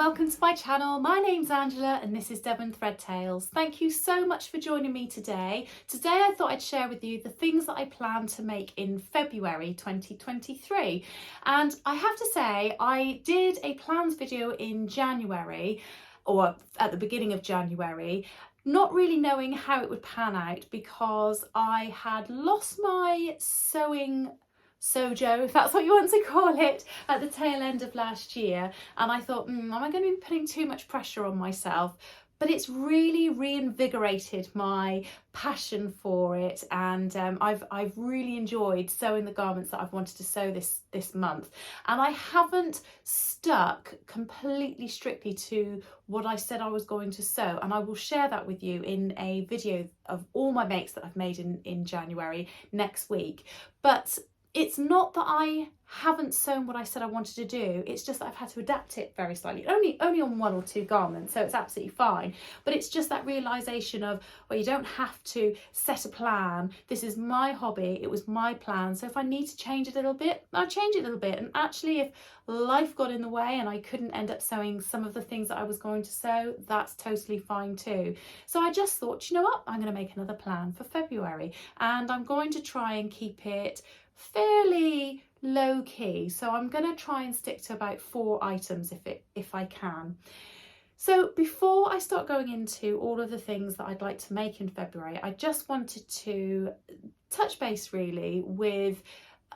welcome to my channel. My name's Angela and this is Devon Thread Tales. Thank you so much for joining me today. Today I thought I'd share with you the things that I plan to make in February 2023. And I have to say, I did a plans video in January, or at the beginning of January, not really knowing how it would pan out because I had lost my sewing sojo, if that's what you want to call it, at the tail end of last year, and I thought, am I going to be putting too much pressure on myself? But it's really reinvigorated my passion for it, and I've really enjoyed sewing the garments that I've wanted to sew this month, and I haven't stuck completely strictly to what I said I was going to sew, and I will share that with you in a video of all my makes that I've made in January next week. But it's not that I haven't sewn what I said I wanted to do, it's just that I've had to adapt it very slightly, only on one or two garments, so it's absolutely fine. But it's just that realisation of, well, you don't have to set a plan. This is my hobby, it was my plan, so if I need to change it a little bit, I'll change it a little bit. And actually, if life got in the way and I couldn't end up sewing some of the things that I was going to sew, that's totally fine too. So I just thought, you know what, I'm going to make another plan for February, and I'm going to try and keep it fairly low key, so I'm going to try and stick to about 4 items if I can. So before I start going into all of the things that I'd like to make in February, I just wanted to touch base really with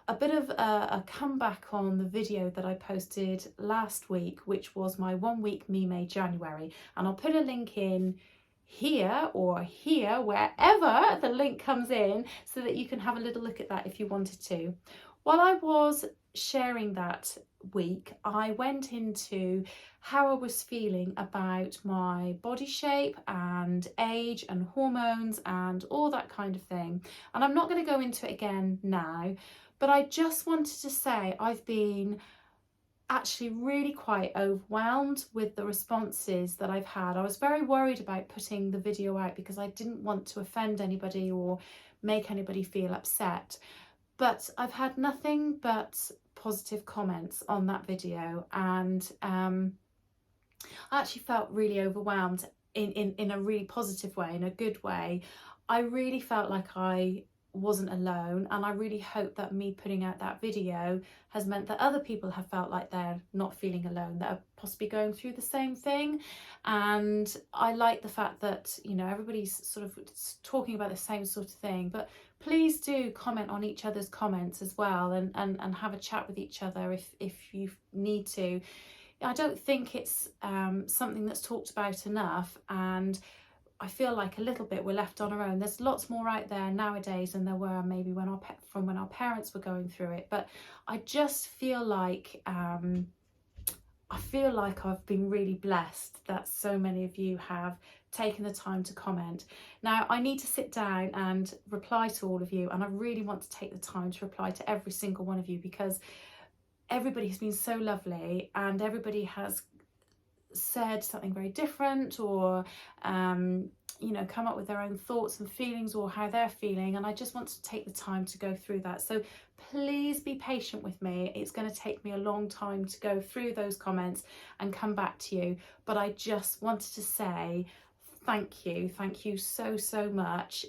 a bit of a comeback on the video that I posted last week, which was my 1 week Miele January, and I'll put a link in here or here, wherever the link comes in, so that you can have a little look at that if you wanted to. While I was sharing that week, I went into how I was feeling about my body shape and age and hormones and all that kind of thing. And I'm not going to go into it again now, but I just wanted to say I've been actually really quite overwhelmed with the responses that I've had. I was very worried about putting the video out because I didn't want to offend anybody or make anybody feel upset. But I've had nothing but positive comments on that video, and I actually felt really overwhelmed in a really positive way, in a good way. I really felt like I wasn't alone, and I really hope that me putting out that video has meant that other people have felt like they're not feeling alone, that are possibly going through the same thing. And I like the fact that, you know, everybody's sort of talking about the same sort of thing, but please do comment on each other's comments as well, and have a chat with each other if you need to. I don't think it's something that's talked about enough, and I feel like a little bit we're left on our own. There's lots more out there nowadays than there were maybe when our parents were going through it. But I just feel like I've been really blessed that so many of you have taken the time to comment. Now I need to sit down and reply to all of you, and I really want to take the time to reply to every single one of you, because everybody has been so lovely and everybody has said something very different, or you know, come up with their own thoughts and feelings, or how they're feeling, and I just want to take the time to go through that. So please be patient with me. It's going to take me a long time to go through those comments and come back to you, but I just wanted to say thank you so much.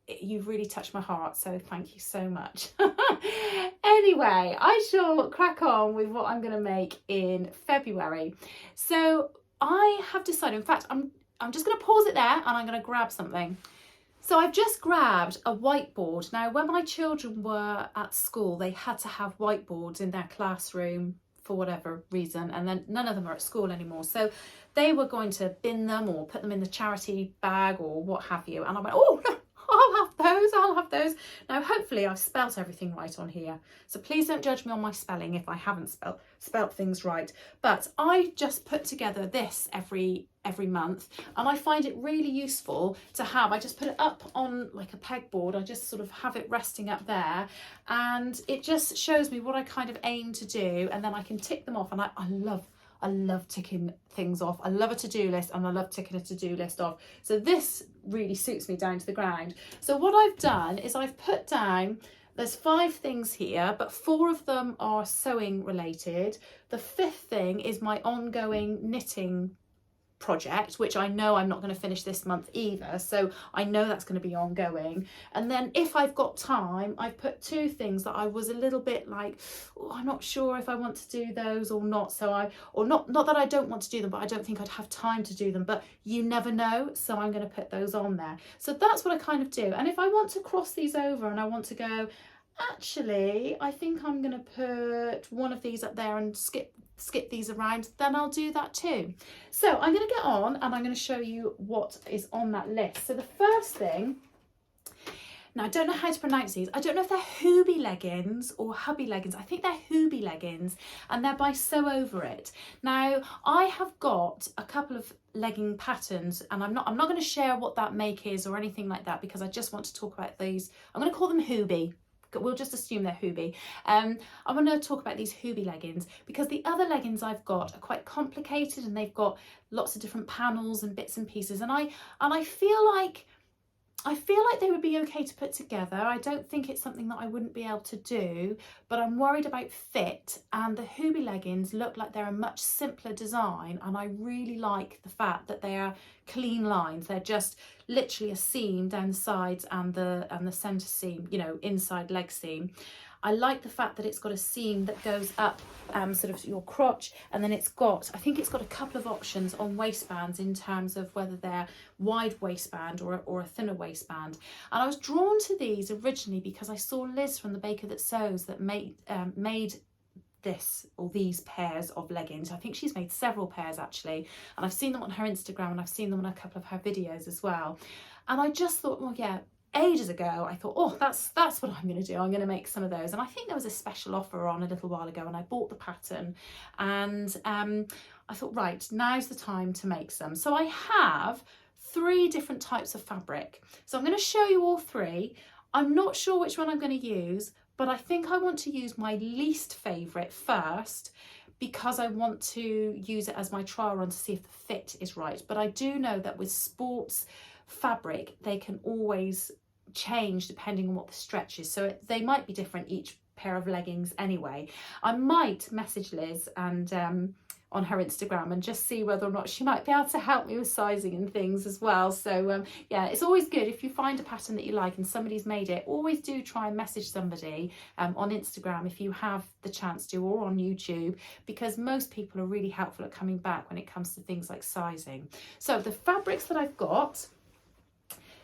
You've really touched my heart, so thank you so much. Anyway, I shall crack on with what I'm going to make in February. So I have decided, in fact, I'm just going to pause it there and I'm going to grab something. So I've just grabbed a whiteboard. Now, when my children were at school, they had to have whiteboards in their classroom for whatever reason, and then none of them are at school anymore. So they were going to bin them or put them in the charity bag or what have you. And I went, oh, no, I'll have those. Now, hopefully I've spelt everything right on here, so please don't judge me on my spelling if I haven't spelt things right. But I just put together this every month, and I find it really useful to have. I just put it up on like a pegboard. I just sort of have it resting up there, and it just shows me what I kind of aim to do, and then I can tick them off. And I love ticking things off. I love a to-do list, and I love ticking a to-do list off. So this really suits me down to the ground. So what I've done is I've put down There's 5 things here, but 4 of them are sewing related. The 5th thing is my ongoing knitting project, which I know I'm not going to finish this month either, so I know that's going to be ongoing. And then if I've got time, I've put 2 things that I was a little bit like, oh, I'm not sure if I want to do those or not, so not that I don't want to do them, but I don't think I'd have time to do them, but you never know, so I'm going to put those on there. So that's what I kind of do. And if I want to cross these over and I want to go, actually, I think I'm going to put one of these up there and skip these around, then I'll do that too. So I'm going to get on and I'm going to show you what is on that list. So the first thing, now I don't know how to pronounce these. I don't know if they're Hoobie leggings or hubby leggings. I think they're Hoobie leggings, and they're by Sew Over It. Now I have got a couple of legging patterns, and I'm not going to share what that make is or anything like that, because I just want to talk about these. I'm going to call them Hoobie. We'll just assume they're Hoobie. I'm going to talk about these Hoobie leggings because the other leggings I've got are quite complicated and they've got lots of different panels and bits and pieces, and I feel like they would be okay to put together. I don't think it's something that I wouldn't be able to do, but I'm worried about fit, and the Hoobie leggings look like they're a much simpler design, and I really like the fact that they are clean lines. They're just literally a seam down the sides and the centre seam, you know, inside leg seam. I like the fact that it's got a seam that goes up sort of your crotch, and then I think it's got a couple of options on waistbands in terms of whether they're wide waistband or a thinner waistband. And I was drawn to these originally because I saw Liz from The Baker That Sews that made these pairs of leggings. I think she's made several pairs actually, and I've seen them on her Instagram and I've seen them on a couple of her videos as well. And I just thought, well, yeah, ages ago I thought, oh, that's what I'm going to do. I'm going to make some of those. And I think there was a special offer on a little while ago, and I bought the pattern, and I thought, right, now's the time to make some. So I have 3 different types of fabric, so I'm going to show you all 3. I'm not sure which one I'm going to use, but I think I want to use my least favourite first, because I want to use it as my trial run to see if the fit is right. But I do know that with sports fabric, they can always change depending on what the stretch is, so they might be different each pair of leggings anyway. I might message Liz and on her Instagram and just see whether or not she might be able to help me with sizing and things as well. So yeah, it's always good if you find a pattern that you like and somebody's made it, always do try and message somebody on Instagram if you have the chance to, or on YouTube, because most people are really helpful at coming back when it comes to things like sizing. So the fabrics that I've got,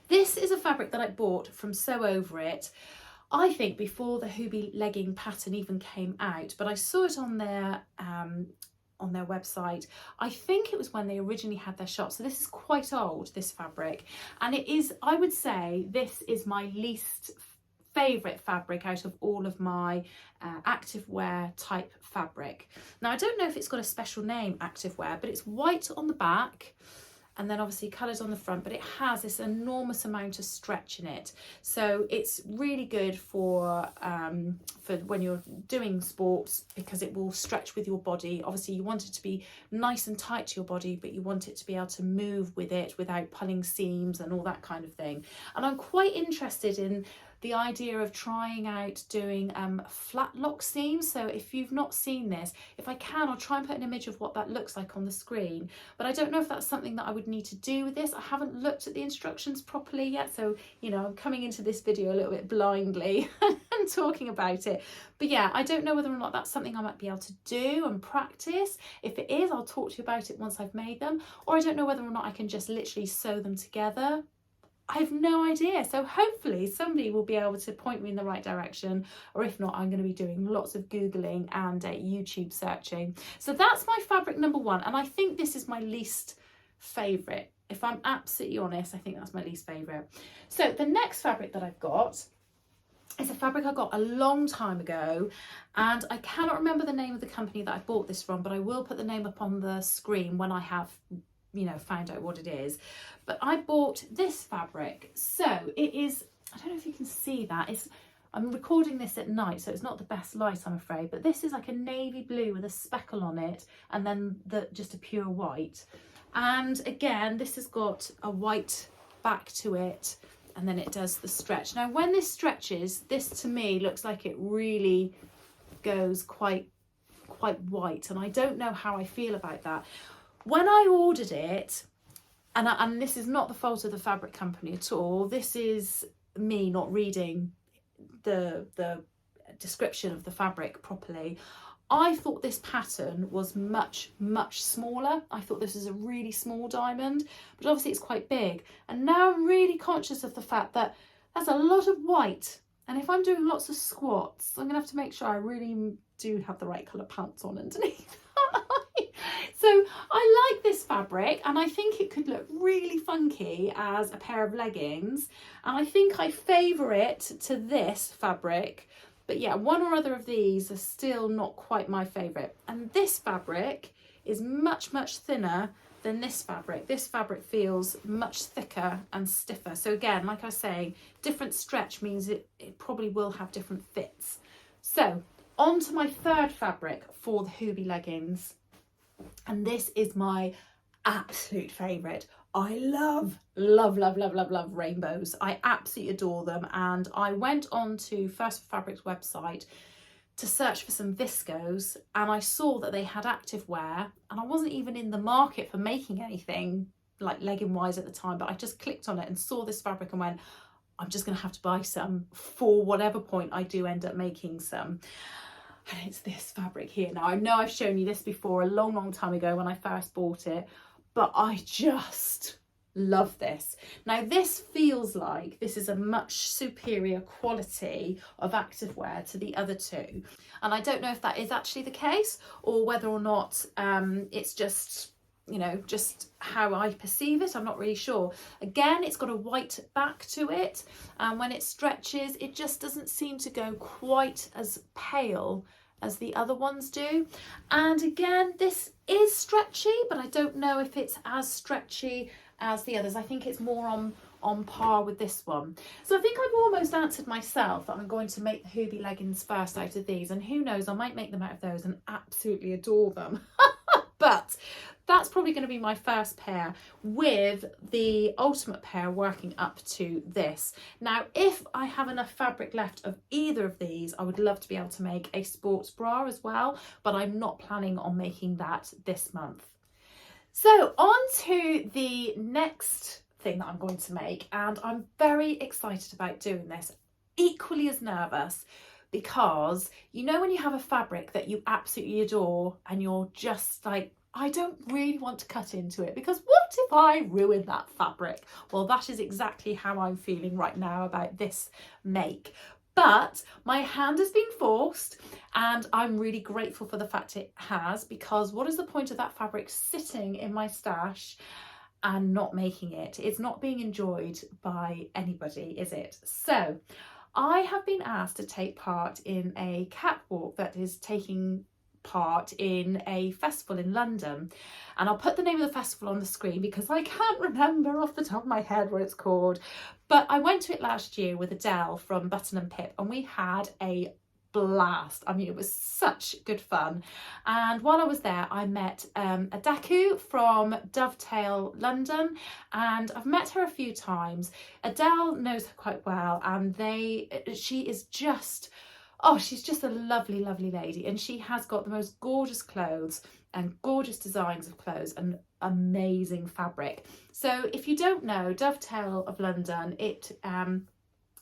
this is a fabric that I bought from Sew Over It, I think before the Hoobie legging pattern even came out, but I saw it on their website. I think it was when they originally had their shop, so this is quite old, this fabric, and it is, I would say, this is my least favourite fabric out of all of my activewear type fabric. Now I don't know if it's got a special name, activewear, but it's white on the back and then obviously coloured on the front, but it has this enormous amount of stretch in it. So it's really good for when you're doing sports, because it will stretch with your body. Obviously you want it to be nice and tight to your body, but you want it to be able to move with it without pulling seams and all that kind of thing. And I'm quite interested in the idea of trying out doing flat lock seams. So if you've not seen this, if I can, I'll try and put an image of what that looks like on the screen, but I don't know if that's something that I would need to do with this. I haven't looked at the instructions properly yet, so you know, I'm coming into this video a little bit blindly and talking about it. But yeah, I don't know whether or not that's something I might be able to do and practice. If it is, I'll talk to you about it once I've made them, or I don't know whether or not I can just literally sew them together. I have no idea. So hopefully somebody will be able to point me in the right direction, or if not, I'm going to be doing lots of Googling and YouTube searching. So that's my fabric number 1, and I think this is my least favourite. If I'm absolutely honest, I think that's my least favourite. So the next fabric that I've got is a fabric I got a long time ago, and I cannot remember the name of the company that I bought this from, but I will put the name up on the screen when I have, you know, found out what it is. But I bought this fabric. So it is, I don't know if you can see that, I'm recording this at night, so it's not the best light, I'm afraid, but this is like a navy blue with a speckle on it, and then just a pure white. And again, this has got a white back to it, and then it does the stretch. Now when this stretches, this to me looks like it really goes quite white, and I don't know how I feel about that. When I ordered it, and this is not the fault of the fabric company at all, this is me not reading the description of the fabric properly. I thought this pattern was much smaller. I thought this is a really small diamond, but obviously it's quite big. And now I'm really conscious of the fact that there's a lot of white, and if I'm doing lots of squats, I'm gonna have to make sure I really do have the right colour pants on underneath. So I like this fabric, and I think it could look really funky as a pair of leggings, and I think I favour it to this fabric. But yeah, one or other of these are still not quite my favourite. And this fabric is much thinner than this fabric. This fabric feels much thicker and stiffer. So again, like I was saying, different stretch means it probably will have different fits. So on to my third fabric for the Hoobie leggings. And this is my absolute favourite. I love rainbows. I absolutely adore them. And I went on to First Fabric's website to search for some viscose, and I saw that they had active wear, and I wasn't even in the market for making anything like legging wise at the time, but I just clicked on it and saw this fabric and went, I'm just going to have to buy some for whatever point I do end up making some. And it's this fabric here. Now I know I've shown you this before a long time ago when I first bought it, but I just love this. Now this feels like this is a much superior quality of activewear to the other two, and I don't know if that is actually the case or whether or not it's just, you know, just how I perceive it. I'm not really sure. Again, it's got a white back to it, and when it stretches it just doesn't seem to go quite as pale as the other ones do. And again, this is stretchy, but I don't know if it's as stretchy as the others. I think it's more on par with this one. So I think I've almost answered myself that I'm going to make the Hoobie leggings first out of these, and who knows, I might make them out of those and absolutely adore them. But that's probably going to be my first pair, with the ultimate pair working up to this. Now, if I have enough fabric left of either of these, I would love to be able to make a sports bra as well, but I'm not planning on making that this month. So on to the next thing that I'm going to make, and I'm very excited about doing this, equally as nervous, because you know when you have a fabric that you absolutely adore and you're just like, I don't really want to cut into it because what if I ruin that fabric? Well, that is exactly how I'm feeling right now about this make. But my hand has been forced, and I'm really grateful for the fact it has, because what is the point of that fabric sitting in my stash and not making it? It's not being enjoyed by anybody, is it? So I have been asked to take part in a catwalk that is taking part in a festival in London, and I'll put the name of the festival on the screen because I can't remember off the top of my head what it's called, but I went to it last year with Adele from Button and Pip, and we had a blast. I mean, it was such good fun. And while I was there, I met Adaku from Dovetail London, and I've met her a few times. Adele knows her quite well, and she is just, oh, she's just a lovely lady, and she has got the most gorgeous clothes and gorgeous designs of clothes and amazing fabric. So if you don't know, Dovetail of London, it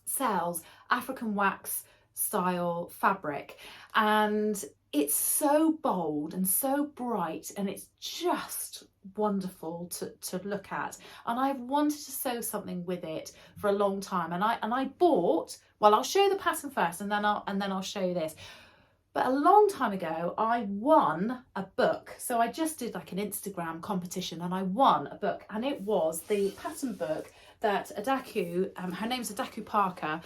sells African wax style fabric, and it's so bold and so bright, and it's just wonderful to look at. And I've wanted to sew something with it for a long time, and I bought, well, I'll show you the pattern first and then I'll show you this. But a long time ago, I won a book. So I just did like an Instagram competition and I won a book, and it was the pattern book that Adaku, her name's Adaku Parker,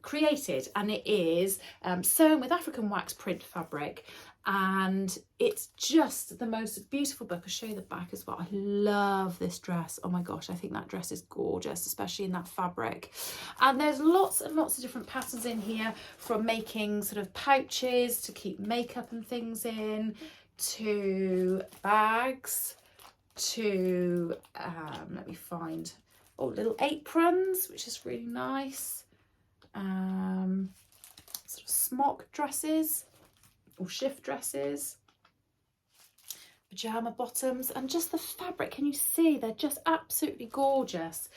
created, and it is sewn with African wax print fabric, and it's just the most beautiful book. I'll show you the back as well. I love this dress. Oh my gosh, I think that dress is gorgeous, especially in that fabric. And there's lots and lots of different patterns in here, from making sort of pouches to keep makeup and things in, to bags, to let me find Oh, little aprons, which is really nice. Sort of smock dresses or shift dresses. Pajama bottoms, and just the fabric, can you see they're just absolutely gorgeous.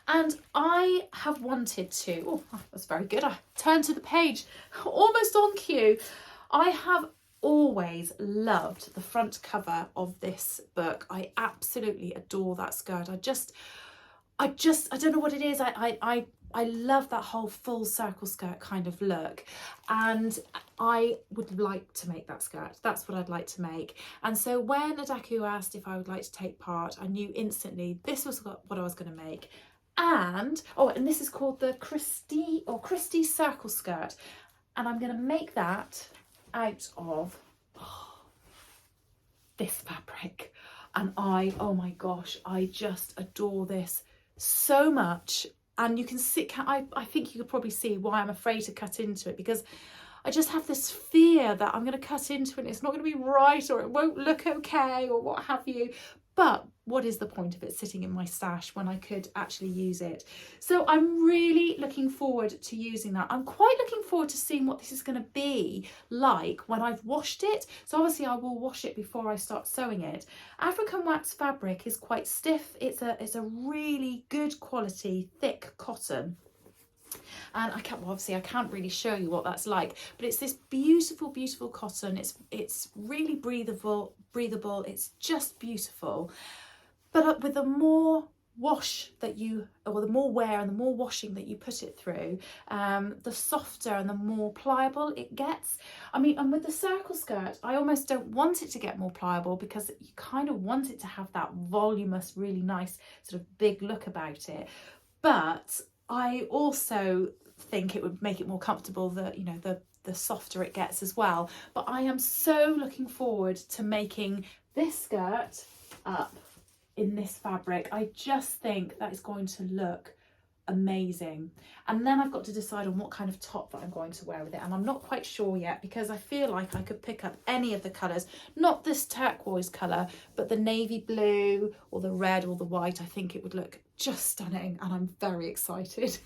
And I have wanted to, oh, that's very good, I turned to the page almost on cue. I have always loved the front cover of this book. I absolutely adore that skirt. I don't know what it is. I love that whole full circle skirt kind of look, and I would like to make that skirt. That's what I'd like to make. And so when Adaku asked if I would like to take part, I knew instantly this was what I was going to make. And this is called the Christie circle skirt, and I'm going to make that out of this fabric. And oh my gosh, I just adore this so much. And you can see, I think you could probably see why I'm afraid to cut into it, because I just have this fear that I'm going to cut into it and it's not going to be right, or it won't look okay, or what have you. But what is the point of it sitting in my stash when I could actually use it? So I'm really looking forward to using that. I'm quite looking forward to seeing what this is going to be like when I've washed it. So obviously I will wash it before I start sewing it. African wax fabric is quite stiff. It's a really good quality, thick cotton. And I can't really show you what that's like, but it's this beautiful, beautiful cotton. It's really breathable. It's just beautiful. But with the more wash that the more wear and the more washing that you put it through, the softer and the more pliable it gets. I mean, and with the circle skirt, I almost don't want it to get more pliable, because you kind of want it to have that voluminous, really nice sort of big look about it. But I also think it would make it more comfortable, the softer it gets as well. But I am so looking forward to making this skirt up in this fabric. I just think that is going to look amazing. And then I've got to decide on what kind of top that I'm going to wear with it, and I'm not quite sure yet, because I feel like I could pick up any of the colours, not this turquoise colour, but the navy blue or the red or the white. I think it would look just stunning, and I'm very excited.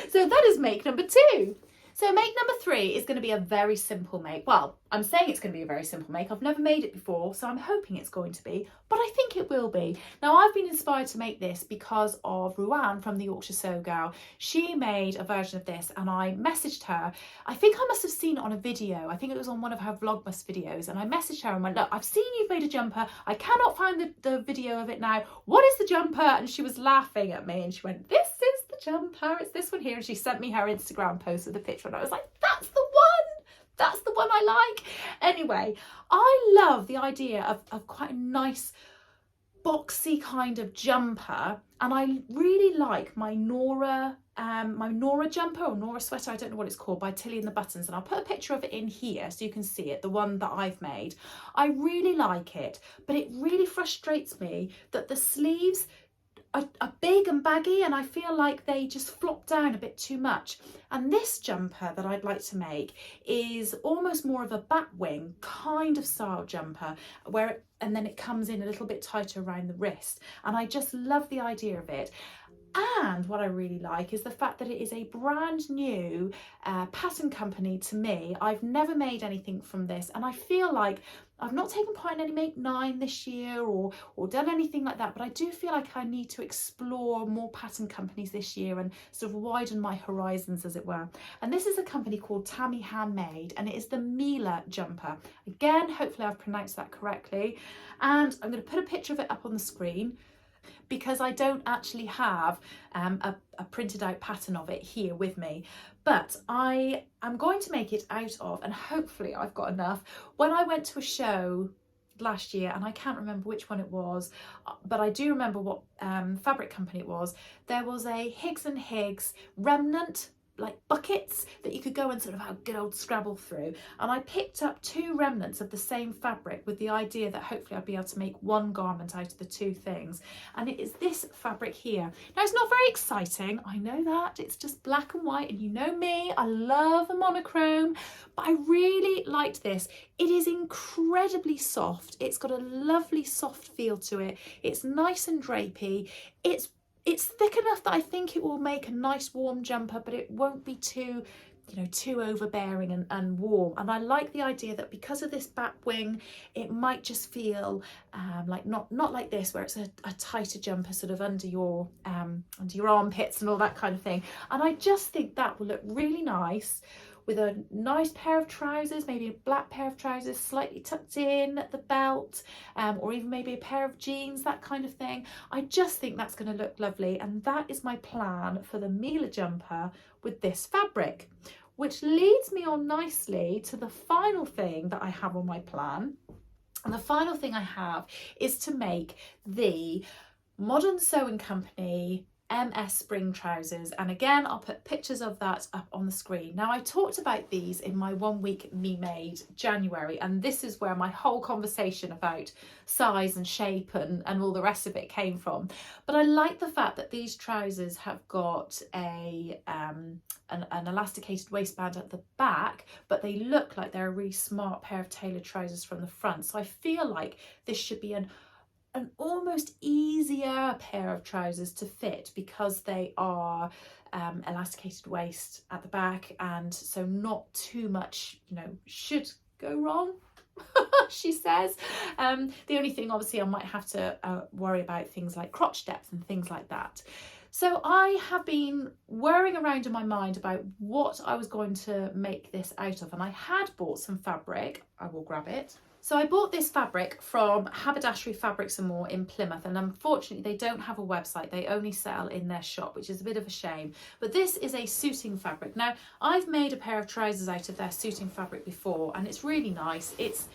So that is make number 2. So make number 3 is going to be a very simple make. Well, I'm saying it's going to be a very simple make. I've never made it before, so I'm hoping it's going to be, but I think it will be. Now, I've been inspired to make this because of Ruan from the Yorkshire Sew Girl. She made a version of this, and I messaged her. I think I must have seen it on a video. I think it was on one of her Vlogmas videos, and I messaged her and went, look, I've seen you've made a jumper. I cannot find the video of it now. What is the jumper? And she was laughing at me, and she went, this is the jumper. It's this one here. And she sent me her Instagram post with a picture, and I was like, that's the one. That's the one I like. Anyway, I love the idea of quite a nice boxy kind of jumper, and I really like my Nora jumper, or Nora sweater, I don't know what it's called, by Tilly and the Buttons, and I'll put a picture of it in here so you can see it, the one that I've made. I really like it, but it really frustrates me that the sleeves are big and baggy, and I feel like they just flop down a bit too much. And this jumper that I'd like to make is almost more of a batwing kind of style jumper, and then it comes in a little bit tighter around the wrist, and I just love the idea of it. And what I really like is the fact that it is a brand new pattern company to me. I've never made anything from this, and I feel like I've not taken part in any Make 9 this year or done anything like that, but I do feel like I need to explore more pattern companies this year and sort of widen my horizons, as it were. And this is a company called Tammy Handmade, and it is the Miele jumper. Again, hopefully I've pronounced that correctly. And I'm going to put a picture of it up on the screen, because I don't actually have a printed out pattern of it here with me, but I am going to make it out of, and hopefully I've got enough. When I went to a show last year, and I can't remember which one it was, but I do remember what fabric company it was, there was a Higgs and Higgs remnant, like buckets that you could go and sort of have a good old scrabble through, and I picked up 2 remnants of the same fabric with the idea that hopefully I'd be able to make one garment out of the 2 things, and it is this fabric here. Now, it's not very exciting, I know that, it's just black and white, and you know me, I love a monochrome, but I really liked this. It is incredibly soft, it's got a lovely soft feel to it, it's nice and drapey, it's It's thick enough that I think it will make a nice warm jumper, but it won't be too, you know, too overbearing and warm. And I like the idea that because of this back wing, it might just feel like not like this, where it's a tighter jumper sort of under your armpits and all that kind of thing. And I just think that will look really nice with a nice pair of trousers, maybe a black pair of trousers slightly tucked in at the belt, or even maybe a pair of jeans, that kind of thing. I just think that's going to look lovely, and that is my plan for the Miele jumper with this fabric, which leads me on nicely to the final thing that I have on my plan. And the final thing I have is to make the Modern Sewing Company MS spring trousers, and again I'll put pictures of that up on the screen. Now, I talked about these in my 1 week Me Made January, and this is where my whole conversation about size and shape and all the rest of it came from. But I like the fact that these trousers have got an elasticated waistband at the back, but they look like they're a really smart pair of tailored trousers from the front. So I feel like this should be an almost easier pair of trousers to fit, because they are elasticated waist at the back, and so not too much, you know, should go wrong. She says. The only thing obviously I might have to worry about things like crotch depth and things like that. So I have been whirring around in my mind about what I was going to make this out of, and I had bought some fabric. I will grab it. So I bought this fabric from Haberdashery Fabrics and More in Plymouth, and unfortunately they don't have a website. They only sell in their shop, which is a bit of a shame. But this is a suiting fabric. Now, I've made a pair of trousers out of their suiting fabric before, and it's really nice. It's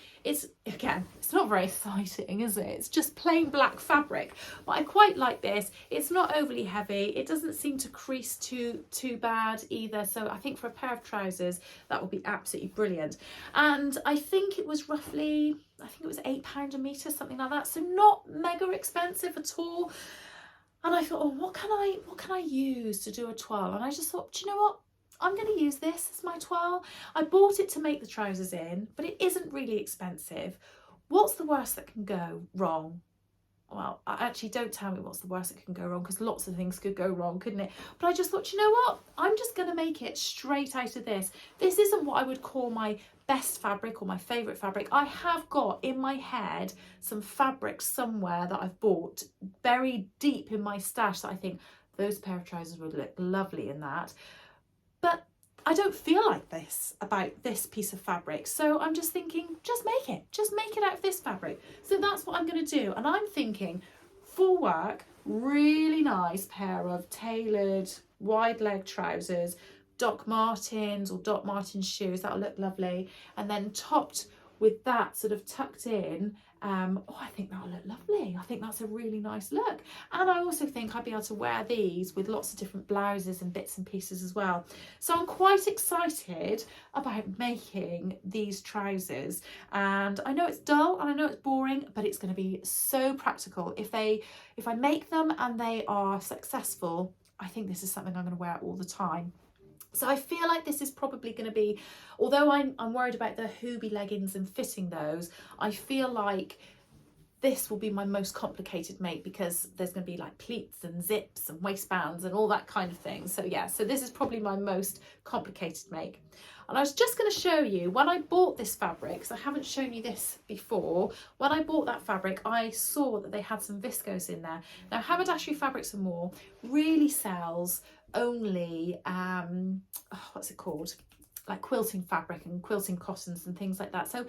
again, it's not very exciting, is it? It's just plain black fabric, but I quite like this. It's not overly heavy. It doesn't seem to crease too bad either. So I think for a pair of trousers, that would be absolutely brilliant. And I think it was roughly, I think it was £8 a metre, something like that. So not mega expensive at all. And I thought, oh, what can I use to do a toile? And I just thought, do you know what? I'm going to use this as my toile. I bought it to make the trousers in, but it isn't really expensive. What's the worst that can go wrong? Well, actually, don't tell me what's the worst that can go wrong, because lots of things could go wrong, couldn't it? But I just thought, you know what? I'm just going to make it straight out of this. This isn't what I would call my best fabric or my favourite fabric. I have got in my head some fabrics somewhere that I've bought buried deep in my stash that I think those pair of trousers would look lovely in that. But I don't feel like this about this piece of fabric. So I'm just thinking, just make it out of this fabric. So that's what I'm going to do. And I'm thinking, for work, really nice pair of tailored wide leg trousers, Doc Martens or Doc Martens shoes, that'll look lovely. And then topped with that sort of tucked in, oh, I think that'll look lovely. I think that's a really nice look. And I also think I'd be able to wear these with lots of different blouses and bits and pieces as well. So I'm quite excited about making these trousers. And I know it's dull and I know it's boring, but it's going to be so practical. If I make them and they are successful, I think this is something I'm going to wear all the time. So I feel like this is probably going to be, although I'm worried about the Hoobie leggings and fitting those, I feel like this will be my most complicated make, because there's going to be like pleats and zips and waistbands and all that kind of thing. So yeah, so this is probably my most complicated make. And I was just going to show you, when I bought this fabric, because I haven't shown you this before, when I bought that fabric, I saw that they had some viscose in there. Now, Haberdashery Fabrics and More really sells only, what's it called? Like quilting fabric and quilting cottons and things like that. So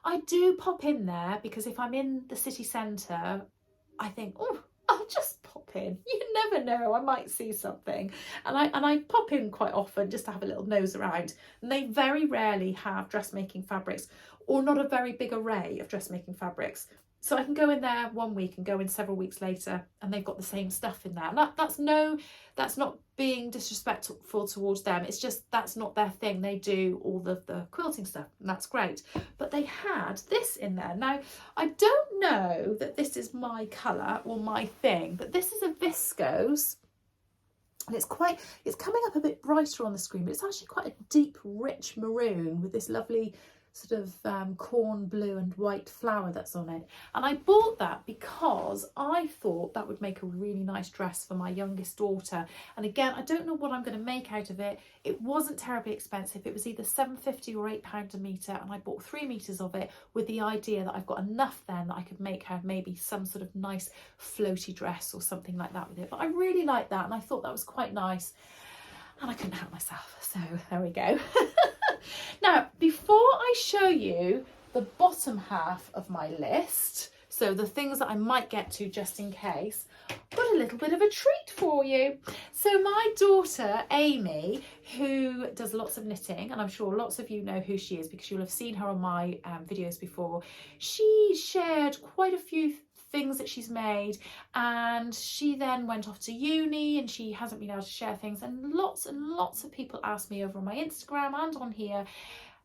I do pop in there, because if I'm in the city centre, I think, oh, I'll just pop in. You never know, I might see something. And I pop in quite often just to have a little nose around. And they very rarely have dressmaking fabrics, or not a very big array of dressmaking fabrics. So I can go in there 1 week and go in several weeks later, and they've got the same stuff in there. And that's not being disrespectful towards them. It's just that's not their thing. They do all the quilting stuff, and that's great. But they had this in there. Now, I don't know that this is my colour or my thing, but this is a viscose. And it's coming up a bit brighter on the screen, but it's actually quite a deep, rich maroon with this lovely sort of corn blue and white flower that's on it, and I bought that because I thought that would make a really nice dress for my youngest daughter. And again, I don't know what I'm going to make out of it. It wasn't terribly expensive. It was either £7.50 or £8 a metre, and I bought 3 metres of it with the idea that I've got enough then that I could make her maybe some sort of nice floaty dress or something like that with it. But I really liked that, and I thought that was quite nice, and I couldn't help myself, so there we go. Now, before I show you the bottom half of my list, so the things that I might get to just in case, I've got a little bit of a treat for you. So my daughter Amy, who does lots of knitting, and I'm sure lots of you know who she is because you'll have seen her on my videos before, she shared quite a few things that she's made, and she then went off to uni and she hasn't been able to share things, and lots of people ask me over on my Instagram and on here,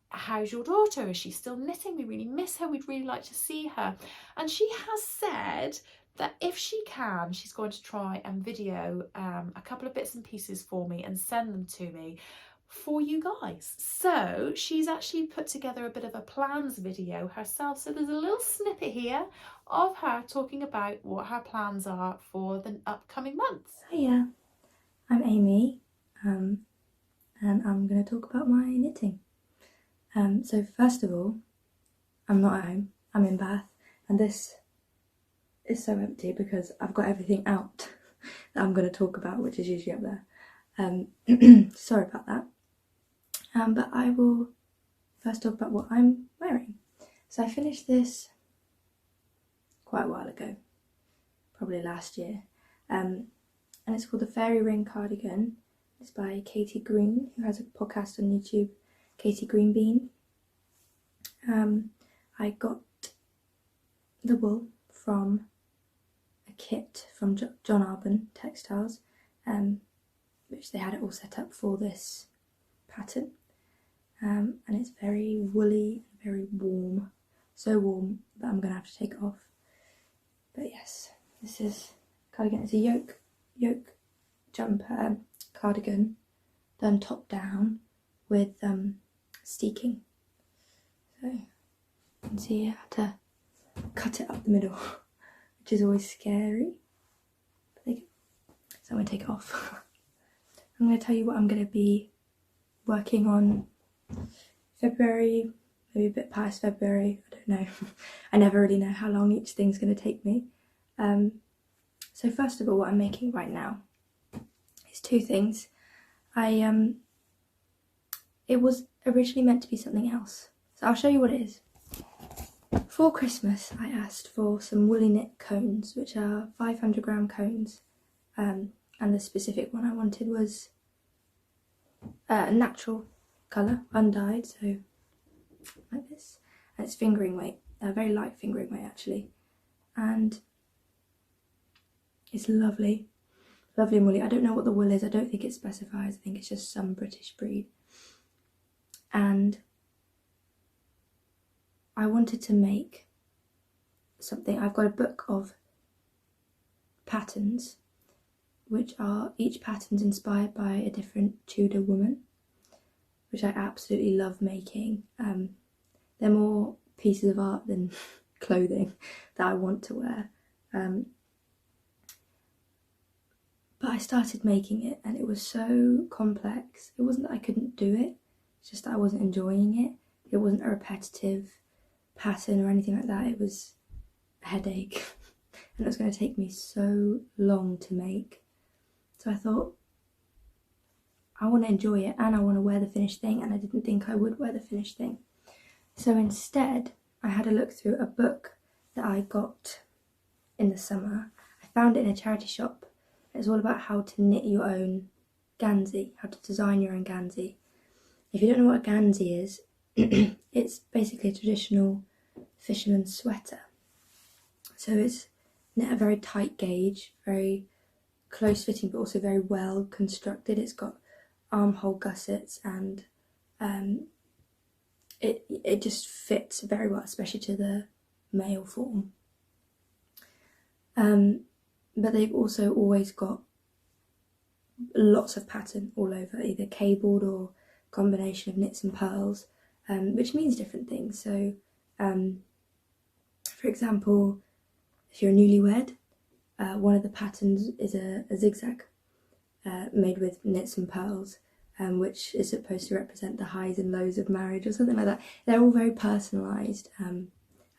how's your daughter? Is she still knitting? We really miss her. We'd really like to see her. And she has said that if she can, she's going to try and video a couple of bits and pieces for me and send them to me for you guys. So she's actually put together a bit of a plans video herself. So there's a little snippet here of her talking about what her plans are for the upcoming months. Hiya, I'm Amy, and I'm going to talk about my knitting. So first of all, I'm not at home, I'm in Bath, and this is so empty because I've got everything out that I'm going to talk about, which is usually up there. Sorry about that. But I will first talk about what I'm wearing. So I finished this quite a while ago, probably last year, and it's called the Fairy Ring Cardigan. It's by Katie Green, who has a podcast on YouTube, Katie Green Bean. I got the wool from a kit from John Arbon Textiles, which they had it all set up for this pattern, and it's very woolly, very warm, so warm that I'm going to have to take it off. But yes, this is cardigan. It's a yoke jumper cardigan done top down with steeking. So you can see I had to cut it up the middle, which is always scary. But there you go. So I'm going to take it off. I'm going to tell you what I'm going to be working on February, maybe a bit past February, I don't know. I never really know how long each thing's going to take me. So first of all, what I'm making right now is 2 things. It was originally meant to be something else, so I'll show you what it is. For Christmas, I asked for some woolly knit cones, which are 500-gram cones, and the specific one I wanted was a natural colour, undyed, so like this, and it's fingering weight, a very light fingering weight actually, and it's lovely and woolly. I don't know what the wool is, I don't think it specifies, I think it's just some British breed. And I wanted to make something. I've got a book of patterns, which are, each pattern's inspired by a different Tudor woman, which I absolutely love making. They're more pieces of art than clothing that I want to wear. But I started making it and it was so complex. It wasn't that I couldn't do it, it's just that I wasn't enjoying it. It wasn't a repetitive pattern or anything like that. It was a headache and it was going to take me so long to make. So I thought, I want to enjoy it and I want to wear the finished thing, and I didn't think I would wear the finished thing. So instead, I had a look through a book that I got in the summer. I found it in a charity shop. It's all about how to knit your own Gansey, how to design your own Gansey. If you don't know what a Gansey is, it's basically a traditional fisherman's sweater. So it's knit at a very tight gauge, very close fitting, but also very well constructed. It's got armhole gussets and it just fits very well, especially to the male form. But they've also always got lots of pattern all over, either cabled or combination of knits and pearls. which means different things. So, for example, if you're a newlywed, one of the patterns is a zigzag made with knits and pearls, which is supposed to represent the highs and lows of marriage or something like that. They're all very personalised, and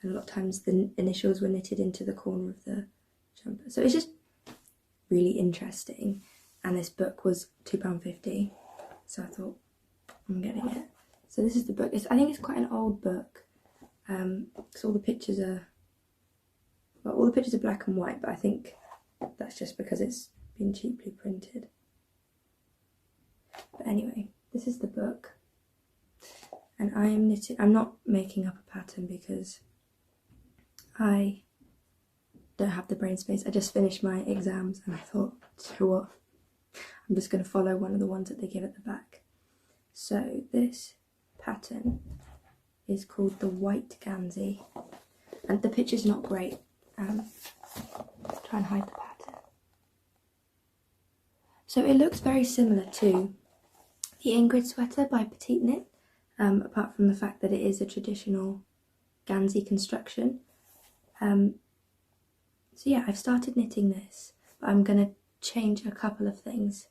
a lot of times the initials were knitted into the corner of the jumper. So it's just really interesting, and this book was £2.50, so I thought, I'm getting it. So this is the book. I think it's quite an old book, because all the pictures are black and white, but I think that's just because it's been cheaply printed. But anyway, this is the book, and I am knitting. I'm not making up a pattern because I don't have the brain space. I just finished my exams and I thought, so what? I'm just going to follow one of the ones that they give at the back. So this pattern is called the White Gansey, and the picture's not great. Try and hide the pattern. So it looks very similar to the Ingrid sweater by Petite Knit, apart from the fact that it is a traditional Gansey construction. So yeah, I've started knitting this, but I'm going to change a couple of things.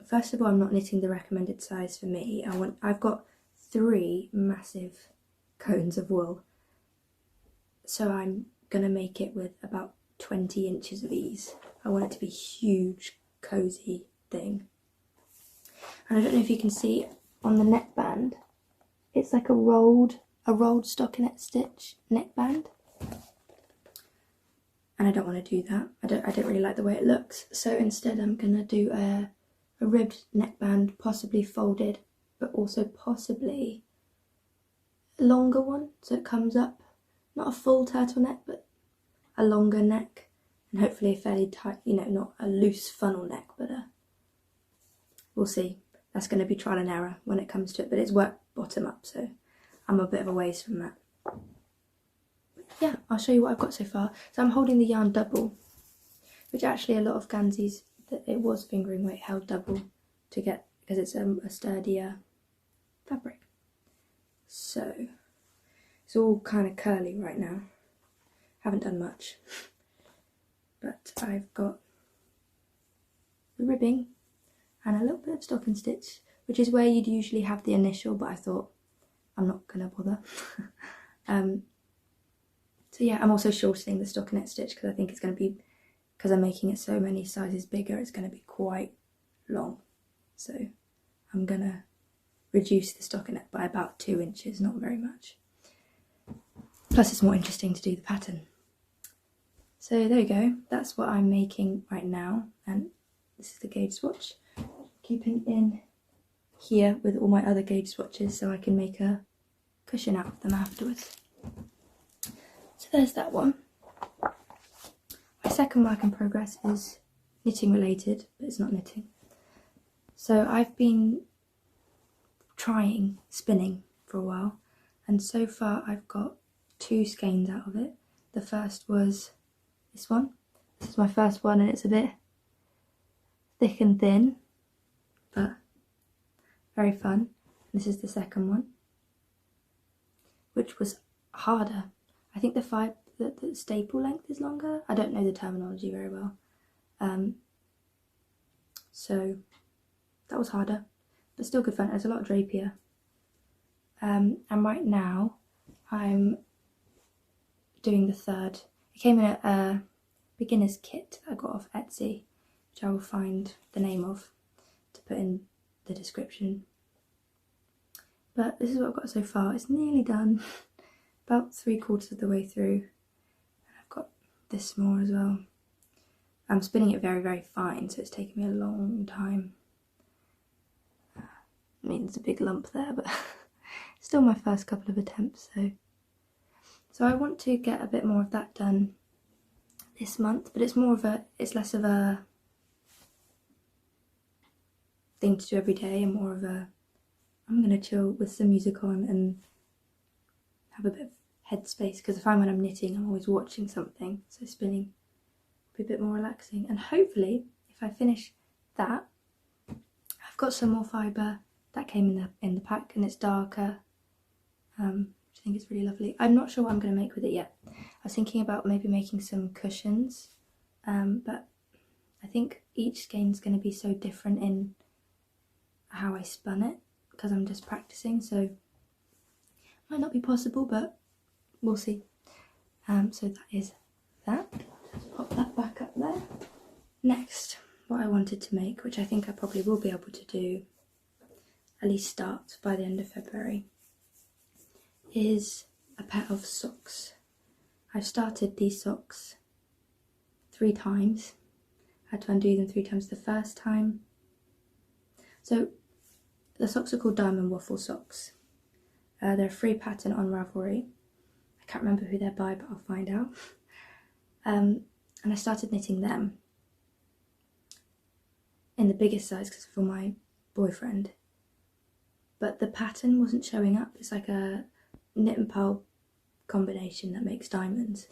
First of all, I'm not knitting the recommended size for me. I've got 3 massive cones of wool, so I'm going to make it with about 20 inches of ease. I want it to be a huge, cosy thing. And I don't know if you can see on the neckband, it's like a rolled stockinette stitch neckband. And I don't want to do that. I don't really like the way it looks. So instead I'm going to do a ribbed neckband, possibly folded, but also possibly a longer one, so it comes up, not a full turtleneck, but a longer neck, and hopefully a fairly tight, not a loose funnel neck, but we'll see. That's going to be trial and error when it comes to it, but it's worked bottom up, so I'm a bit of a ways from that. Yeah, I'll show you what I've got so far. So I'm holding the yarn double, which actually a lot of Ganseys, that it was fingering weight, held double to get, because it's a sturdier fabric. So it's all kind of curly right now. Haven't done much, but I've got the ribbing and a little bit of stocking stitch, which is where you'd usually have the initial, but I thought I'm not gonna bother. So yeah, I'm also shortening the stockinette stitch because I think it's going to be, because I'm making it so many sizes bigger, it's going to be quite long. So I'm going to reduce the stockinette by about 2 inches, not very much. Plus it's more interesting to do the pattern. So there we go, that's what I'm making right now, and this is the gauge swatch. Keeping in here with all my other gauge swatches so I can make a cushion out of them afterwards. So there's that one. My second work in progress is knitting related, but it's not knitting. So I've been trying spinning for a while, and so far I've got 2 skeins out of it. The first was this one. This is my first one, and it's a bit thick and thin, but very fun. This is the second one, which was harder. I think the staple length is longer. I don't know the terminology very well. So that was harder, but still good fun. There's a lot of drapier. And right now I'm doing the third. It came in a beginner's kit that I got off Etsy, which I will find the name of to put in the description. But this is what I've got so far. It's nearly done. About 3/4 of the way through, and I've got this more as well. I'm spinning it very, very fine, so it's taking me a long time. I mean, there's a big lump there, but still my first couple of attempts. So I want to get a bit more of that done this month, but it's less of a thing to do every day, and more of I'm gonna chill with some music on and have a bit of headspace, because I find when I'm knitting I'm always watching something, so spinning will be a bit more relaxing. And hopefully if I finish that, I've got some more fibre that came in the pack, and it's darker, which I think is really lovely. I'm not sure what I'm going to make with it yet. I was thinking about maybe making some cushions, but I think each skein's going to be so different in how I spun it, because I'm just practicing, so it might not be possible, but we'll see. So that is that. Pop that back up there. Next, what I wanted to make, which I think I probably will be able to do, at least start by the end of February, is a pair of socks. I've started these socks 3 times. I had to undo them 3 times the first time. So the socks are called Diamond Waffle socks. They're a free pattern on Ravelry. I can't remember who they're by, but I'll find out. And I started knitting them in the biggest size because for my boyfriend. But the pattern wasn't showing up. It's like a knit and purl combination that makes diamonds.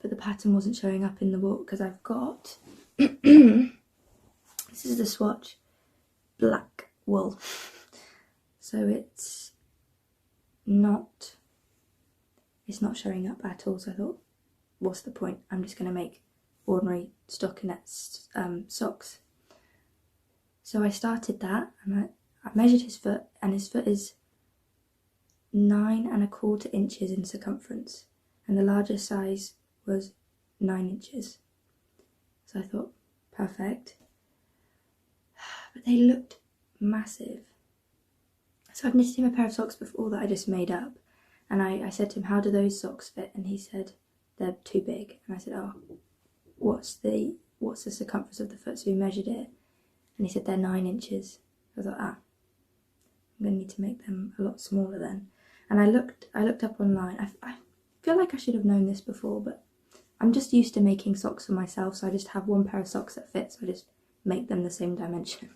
But the pattern wasn't showing up in the wool because I've got this is the swatch black wool. So it's not showing up at all. So I thought, what's the point? I'm just going to make ordinary stockinette socks. So I started that, and I measured his foot, and his foot is 9 1/4 inches in circumference, and the largest size was 9 inches. So I thought, perfect. But they looked massive. So I've knitted him a pair of socks before that I just made up, and I said to him, how do those socks fit? And he said, they're too big. And I said, oh, what's the circumference of the foot? So we measured it, and he said they're 9 inches. I thought, I'm going to need to make them a lot smaller then. And I looked up online. I feel like I should have known this before, but I'm just used to making socks for myself, so I just have one pair of socks that fits, so I just make them the same dimension.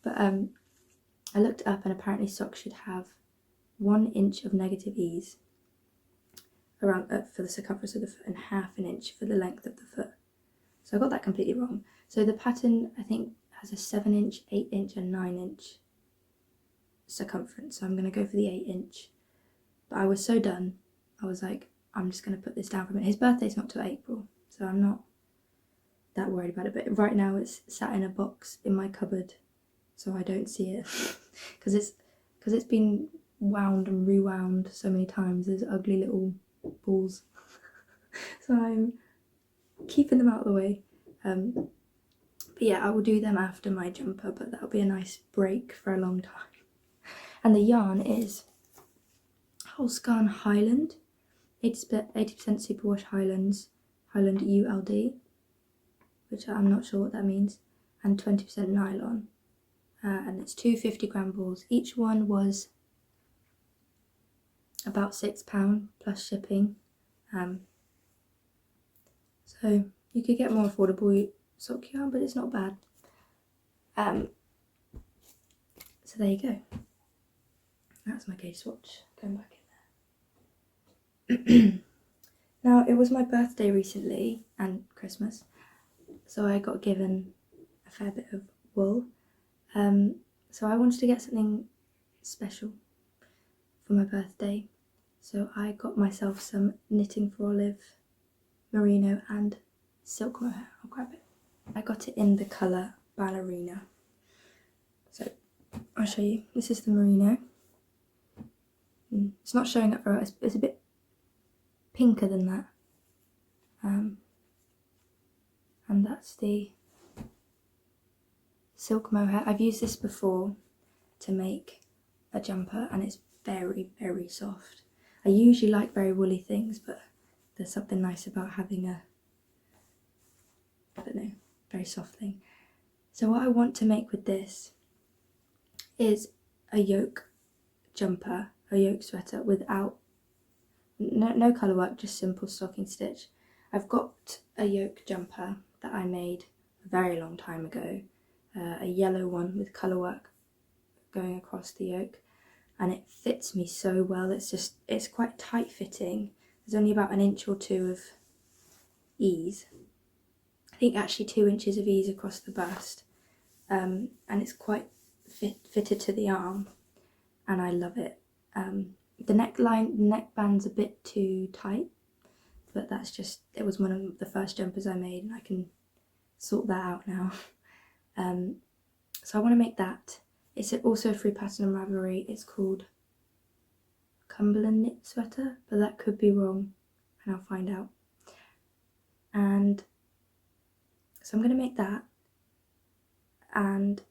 But I looked up, and apparently socks should have 1 inch of negative ease around for the circumference of the foot and 1/2 inch for the length of the foot. So I got that completely wrong. So the pattern, I think, has a 7 inch, 8 inch and 9 inch circumference. So I'm going to go for the 8 inch. But I was so done, I was like, I'm just going to put this down for a minute. His birthday's not till April, so I'm not that worried about it. But right now it's sat in a box in my cupboard, so I don't see it. Because it's been wound and rewound so many times. There's ugly little balls. So I'm keeping them out of the way. But yeah, I will do them after my jumper, but that'll be a nice break for a long time. And the yarn is Holscarn Highland, 80% superwash Highland ULD, which I'm not sure what that means, and 20% nylon. And it's 2 50-gram balls. Each one was about £6 plus shipping. So you could get more affordable sock yarn, but it's not bad. So there you go. That's my gauge swatch. Going back in there. Now, it was my birthday recently and Christmas, so I got given a fair bit of wool. So I wanted to get something special for my birthday. So I got myself some Knitting for Olive merino and silk mohair. I'll grab it. I got it in the colour ballerina. So I'll show you. This is the merino. It's not showing up very well. It's a bit pinker than that. And that's the silk mohair. I've used this before to make a jumper, and it's very, very soft. I usually like very woolly things, but there's something nice about having a, I don't know, very soft thing. So what I want to make with this is a yoke jumper, a yoke sweater without, no colour work, just simple stocking stitch. I've got a yoke jumper that I made a very long time ago, a yellow one with colour work going across the yoke, and it fits me so well. It's quite tight fitting. There's only about 1 inch or 2 of ease. I think actually 2 inches of ease across the bust, and it's quite fitted to the arm, and I love it. The neckband's a bit too tight, but that's just, it was one of the first jumpers I made, and I can sort that out now. So I want to make that. It's also a free pattern on Ravelry. It's called Cumberland Knit Sweater, but that could be wrong, and I'll find out. And so I'm going to make that, and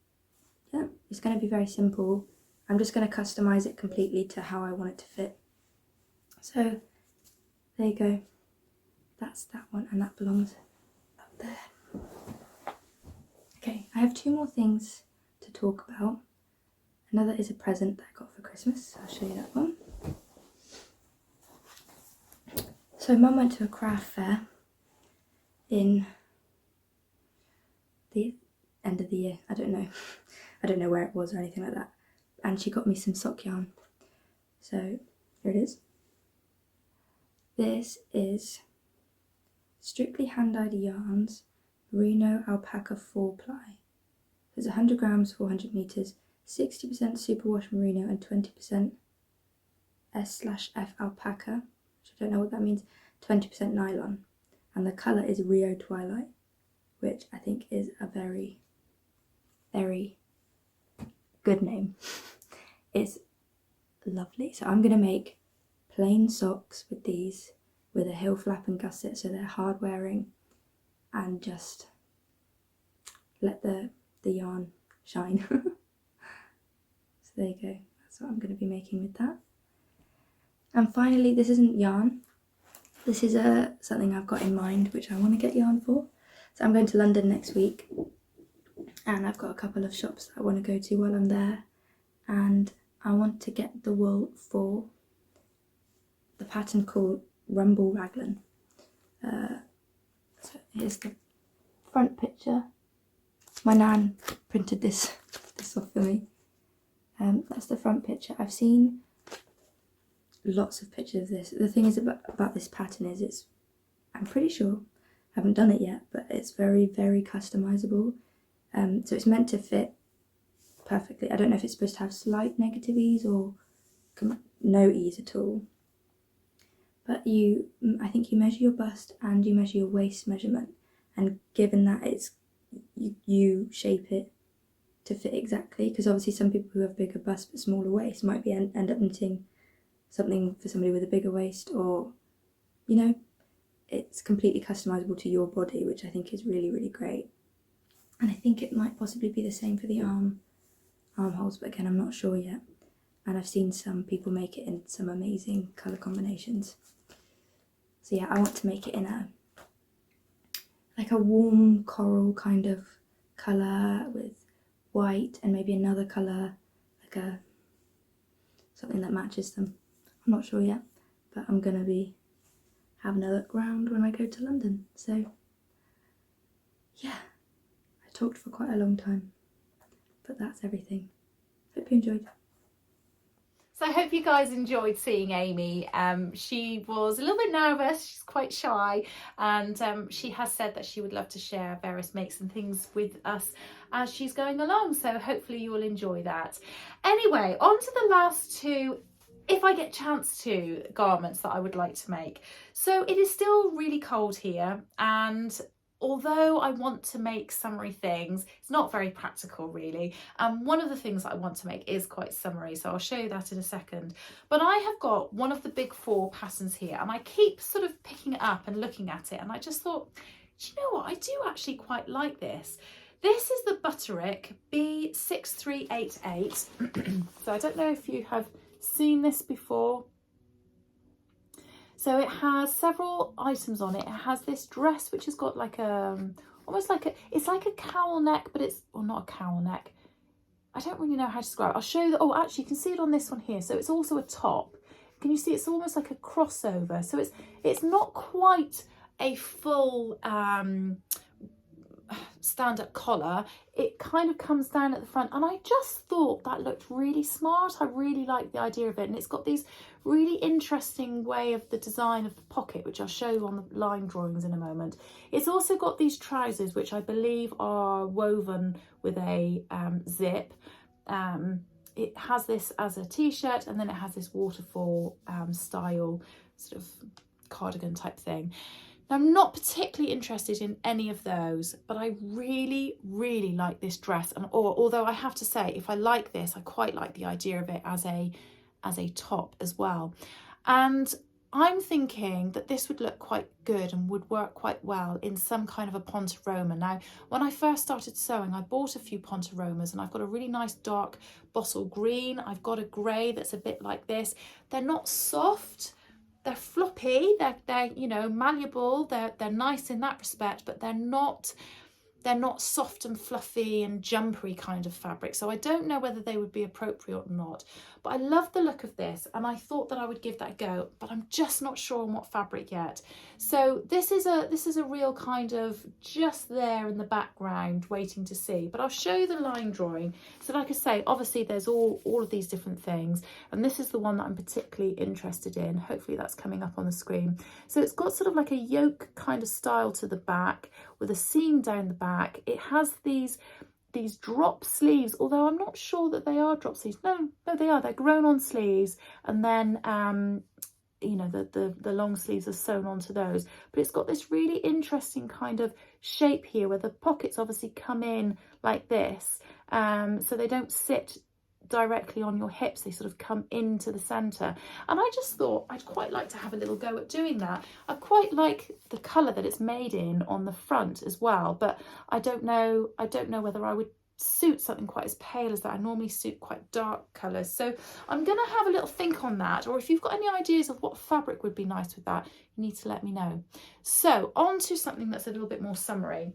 yeah, it's going to be very simple. I'm just going to customise it completely to how I want it to fit. So there you go. That's that one, and that belongs up there. Okay, I have 2 more things to talk about. Another is a present that I got for Christmas. I'll show you that one. So Mum went to a craft fair in the end of the year. I don't know where it was or anything like that. And she got me some sock yarn. So here it is. This is Strictly Hand-Dyed Yarns Merino Alpaca 4-ply. There's 100 grams, 400 meters, 60% superwash merino and 20% S/F alpaca, which I don't know what that means, 20% nylon. And the colour is Rio Twilight, which I think is a very, very good name. It's lovely. So I'm going to make plain socks with these, with a heel flap and gusset, so they're hard wearing, and just let the yarn shine. So there you go, that's what I'm going to be making with that. And finally, this isn't yarn, this is something I've got in mind which I want to get yarn for. So I'm going to London next week, and I've got a couple of shops that I want to go to while I'm there, and I want to get the wool for the pattern called Rumble Raglan. So here's the front picture. My nan printed this off for me. That's the front picture. I've seen lots of pictures of this. The thing is about this pattern is I'm pretty sure, I haven't done it yet, but it's very, very customizable. So it's meant to fit perfectly. I don't know if it's supposed to have slight negative ease or no ease at all. But I think you measure your bust and you measure your waist measurement, and given that you shape it to fit exactly, because obviously some people who have bigger busts but smaller waist might end up knitting something for somebody with a bigger waist, or it's completely customizable to your body, which I think is really, really great. And I think it might possibly be the same for the armholes, but again, I'm not sure yet. And I've seen some people make it in some amazing colour combinations. So yeah, I want to make it in a warm coral kind of colour with white and maybe another colour, something that matches them. I'm not sure yet, but I'm going to be having a look round when I go to London. So yeah, I talked for quite a long time, but that's everything. Hope you enjoyed. So I hope you guys enjoyed seeing Amy. She was a little bit nervous, she's quite shy, and she has said that she would love to share various makes and things with us as she's going along, so hopefully you will enjoy that. Anyway, on to the last 2, if I get a chance to, garments that I would like to make. So it is still really cold here, and although I want to make summery things, it's not very practical really. One of the things that I want to make is quite summery, so I'll show you that in a second. But I have got one of the big 4 patterns here, and I keep sort of picking it up and looking at it, and I just thought, do you know what, I do actually quite like this. This is the Butterick B6388. So I don't know if you have seen this before. So it has several items on it. It has this dress which has got like almost like it's like a cowl neck, but it's, well, not a cowl neck. I don't really know how to describe it. I'll show you, oh actually you can see it on this one here. So it's also a top. Can you see it's almost like a crossover? So it's not quite a full stand-up collar. It kind of comes down at the front, and I just thought that looked really smart. I really like the idea of it, and it's got these really interesting way of the design of the pocket, which I'll show you on the line drawings in a moment. It's also got these trousers which I believe are woven with a zip, it has this as a t-shirt, and then it has this waterfall style sort of cardigan type thing. Now, I'm not particularly interested in any of those, but I really, really like this dress. And although I have to say, if I like this, I quite like the idea of it as a top as well. And I'm thinking that this would look quite good and would work quite well in some kind of a Ponte Roma. Now, when I first started sewing, I bought a few Ponte Romas, and I've got a really nice dark bottle green. I've got a grey that's a bit like this. They're not soft. They're floppy, they're you know, malleable, they're nice in that respect, but they're not soft and fluffy and jumpery kind of fabric. So I don't know whether they would be appropriate or not, but I love the look of this, and I thought that I would give that a go, but I'm just not sure on what fabric yet. So this is a real kind of just there in the background waiting to see, but I'll show you the line drawing. So like I say, obviously there's all of these different things, and this is the one that I'm particularly interested in. Hopefully that's coming up on the screen. So it's got sort of like a yoke kind of style to the back with a seam down the back. It has these drop sleeves, although I'm not sure that they are drop sleeves. No, they are. They're grown on sleeves, and then you know, the long sleeves are sewn onto those. But it's got this really interesting kind of shape here, where the pockets obviously come in like this, so they don't sit directly on your hips, they sort of come into the center. And I just thought I'd quite like to have a little go at doing that. I quite like the color that it's made in on the front as well, but I don't know whether I would suit something quite as pale as that. I normally suit quite dark colors, so I'm gonna have a little think on that. Or if you've got any ideas of what fabric would be nice with that, you need to let me know. So on to something that's a little bit more summery,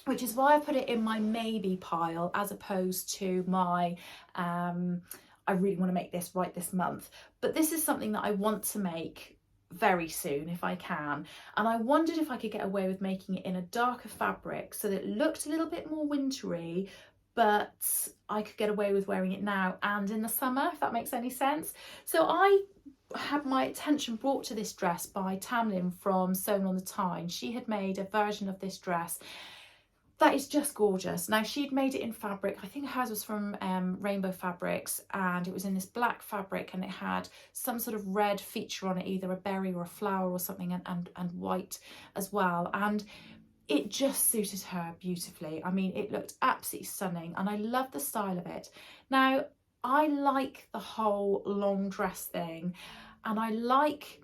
which is why I put it in my maybe pile as opposed to my I really want to make this right this month. But this is something that I want to make very soon if I can, and I wondered if I could get away with making it in a darker fabric so that it looked a little bit more wintry, but I could get away with wearing it now and in the summer, if that makes any sense. So I had my attention brought to this dress by Tamlin from Sewn on the Tyne. She had made a version of this dress that is just gorgeous. Now, she'd made it in fabric, I think hers was from Rainbow Fabrics, and it was in this black fabric, and it had some sort of red feature on it, either a berry or a flower or something, and white as well. And it just suited her beautifully. I mean, it looked absolutely stunning, and I love the style of it. Now, I like the whole long dress thing, and I like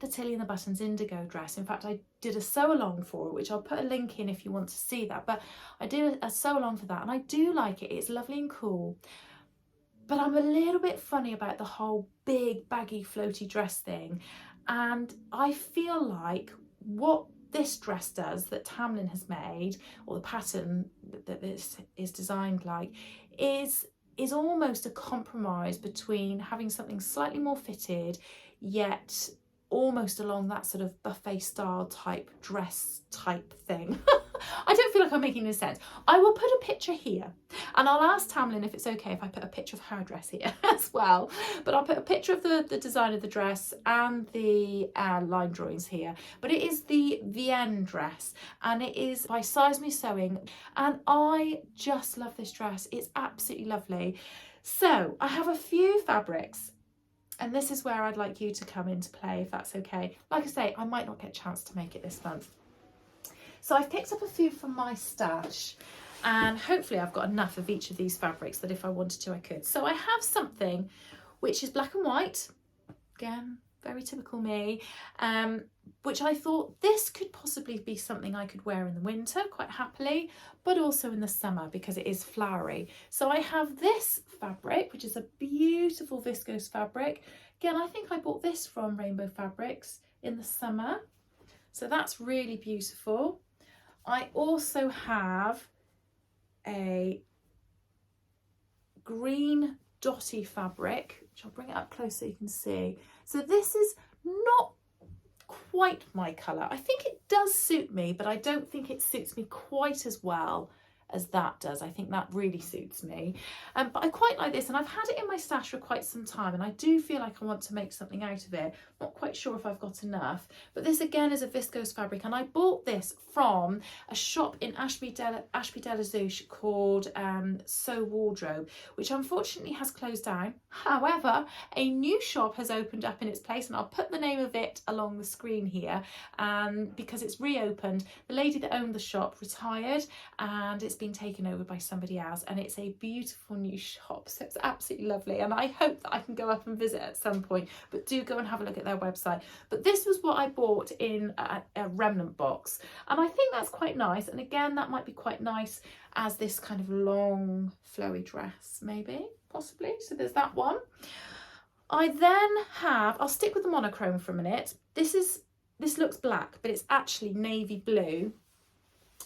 the Tilly and the Buttons indigo dress. In fact, I did a sew along for it, which I'll put a link in if you want to see that, but I did a sew along for that, and I do like it. It's lovely and cool, but I'm a little bit funny about the whole big baggy floaty dress thing. And I feel like what this dress does, that Tamlin has made, or the pattern that this is designed like, is almost a compromise between having something slightly more fitted, yet almost along that sort of buffet style type dress type thing. I don't feel like I'm making any sense. I will put a picture here, and I'll ask Tamlin if it's okay if I put a picture of her dress here as well. But I'll put a picture of the design of the dress and the line drawings here. But it is the Vienne dress, and it is by Size Me Sewing, and I just love this dress. It's absolutely lovely. So I have a few fabrics, and this is where I'd like you to come into play, if that's okay. Like I say, I might not get a chance to make it this month. So I've picked up a few from my stash, and hopefully I've got enough of each of these fabrics that if I wanted to, I could. So I have something which is black and white, again, very typical me, which I thought this could possibly be something I could wear in the winter quite happily, but also in the summer because it is flowery. So I have this fabric, which is a beautiful viscose fabric. Again, I think I bought this from Rainbow Fabrics in the summer. So that's really beautiful. I also have a green dotty fabric, which I'll bring it up close so you can see. So this is not quite my colour. I think it does suit me, but I don't think it suits me quite as well as that does. I think that really suits me. But I quite like this, and I've had it in my stash for quite some time, and I do feel like I want to make something out of it. Not quite sure if I've got enough, but this again is a viscose fabric, and I bought this from a shop in Ashby de la Zouch called Sew Wardrobe, which unfortunately has closed down. However, a new shop has opened up in its place, and I'll put the name of it along the screen here, because it's reopened. The lady that owned the shop retired, and it's been taken over by somebody else, and it's a beautiful new shop, so it's absolutely lovely, and I hope that I can go up and visit at some point, but do go and have a look at their website. But this was what I bought in a remnant box, and I think that's quite nice, and again that might be quite nice as this kind of long flowy dress, maybe, possibly. So there's that one. I then have, I'll stick with the monochrome for a minute. This looks black, but it's actually navy blue.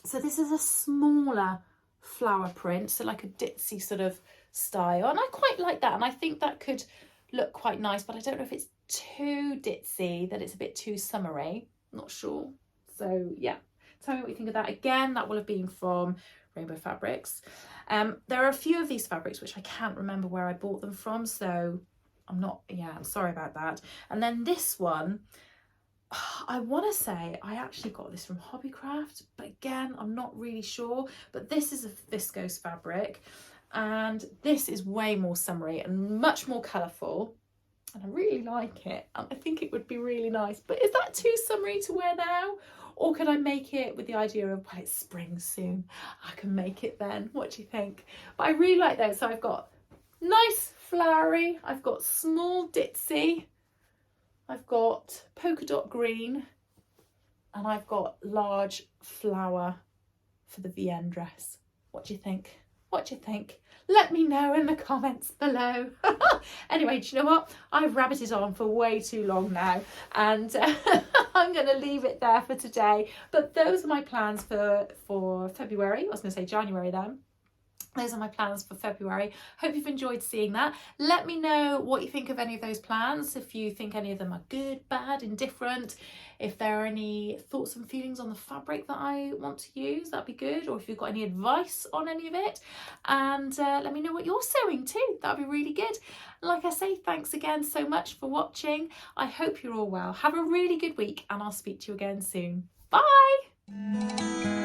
So this is a smaller flower print, so like a ditzy sort of style, and I quite like that, and I think that could look quite nice, but I don't know if it's too ditzy, that it's a bit too summery, not sure. So yeah, tell me what you think of that. Again, that will have been from Rainbow Fabrics. There are a few of these fabrics which I can't remember where I bought them from, so I'm sorry about that. And then this one, I want to say I actually got this from Hobbycraft, but again, I'm not really sure. But this is a viscose fabric, and this is way more summery and much more colourful, and I really like it, and I think it would be really nice. But is that too summery to wear now? Or could I make it with the idea of, well, it's spring soon, I can make it then? What do you think? But I really like those. So I've got nice flowery, I've got small ditzy, I've got polka dot green, and I've got large flower for the Vienne dress. What do you think? What do you think? Let me know in the comments below. Anyway, do you know what? I've rabbited on for way too long now, and I'm going to leave it there for today. But those are my plans for February. I was going to say January then. Those are my plans for February. Hope you've enjoyed seeing that. Let me know what you think of any of those plans, if you think any of them are good, bad, indifferent, if there are any thoughts and feelings on the fabric that I want to use, that'd be good, or if you've got any advice on any of it. And let me know what you're sewing too, that'd be really good. Like I say, thanks again so much for watching. I hope you're all well. Have a really good week, and I'll speak to you again soon. Bye!